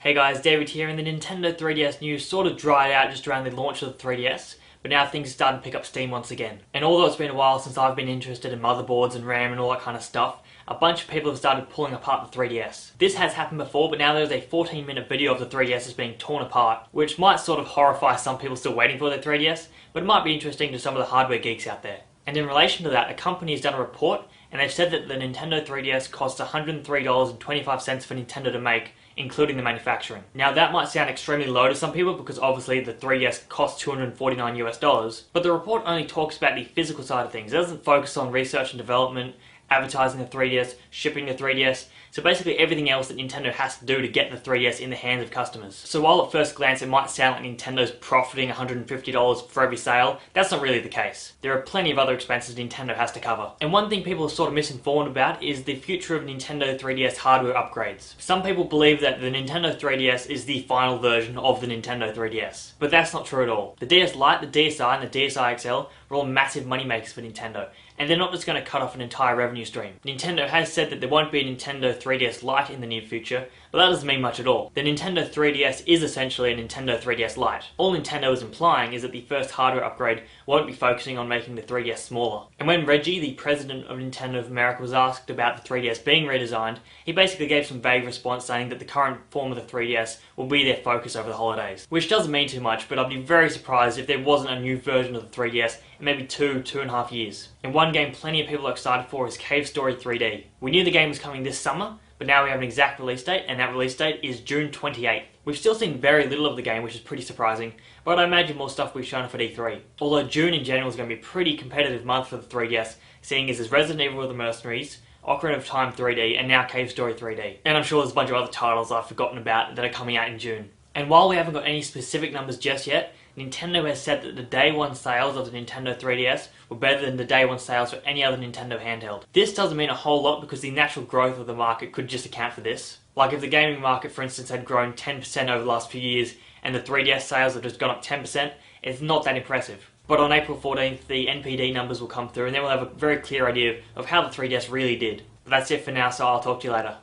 Hey guys, David here, and the Nintendo 3DS news sort of dried out just around the launch of the 3DS, but now things are starting to pick up steam once again. And although it's been a while since I've been interested in motherboards and RAM and all that kind of stuff, a bunch of people have started pulling apart the 3DS. This has happened before, but now there's a 14-minute video of the 3DS as being torn apart, which might sort of horrify some people still waiting for their 3DS, but it might be interesting to some of the hardware geeks out there. And in relation to that, a company has done a report, and they've said that the Nintendo 3DS costs $103.25 for Nintendo to make, including the manufacturing. Now that might sound extremely low to some people because obviously the 3DS costs $249 US, but the report only talks about the physical side of things. It doesn't focus on research and development, advertising the 3DS, shipping the 3DS, so basically everything else that Nintendo has to do to get the 3DS in the hands of customers. So while at first glance it might sound like Nintendo's profiting $150 for every sale, that's not really the case. There are plenty of other expenses Nintendo has to cover. And one thing people are sort of misinformed about is the future of Nintendo 3DS hardware upgrades. Some people believe that the Nintendo 3DS is the final version of the Nintendo 3DS, but that's not true at all. The DS Lite, the DSi, and the DSi XL were all massive moneymakers for Nintendo, and they're not just going to cut off an entire revenue stream. Nintendo has said that there won't be a Nintendo 3DS Lite in the near future, but that doesn't mean much at all. The Nintendo 3DS is essentially a Nintendo 3DS Lite. All Nintendo is implying is that the first hardware upgrade won't be focusing on making the 3DS smaller. And when Reggie, the president of Nintendo of America, was asked about the 3DS being redesigned, he basically gave some vague response saying that the current form of the 3DS will be their focus over the holidays. Which doesn't mean too much, but I'd be very surprised if there wasn't a new version of the 3DS in maybe 2.5 years. And one game plenty of people are excited for is Cave Story 3D. We knew the game was coming this summer, but now we have an exact release date, and that release date is June 28th. We've still seen very little of the game, which is pretty surprising, but I imagine more stuff will be shown off at E3. Although June in general is going to be a pretty competitive month for the 3DS, seeing as there's Resident Evil: The Mercenaries, Ocarina of Time 3D, and now Cave Story 3D. And I'm sure there's a bunch of other titles I've forgotten about that are coming out in June. And while we haven't got any specific numbers just yet, Nintendo has said that the day one sales of the Nintendo 3DS were better than the day one sales for any other Nintendo handheld. This doesn't mean a whole lot because the natural growth of the market could just account for this. Like if the gaming market, for instance, had grown 10% over the last few years and the 3DS sales have just gone up 10%, it's not that impressive. But on April 14th, the NPD numbers will come through and then we'll have a very clear idea of how the 3DS really did. But that's it for now, so I'll talk to you later.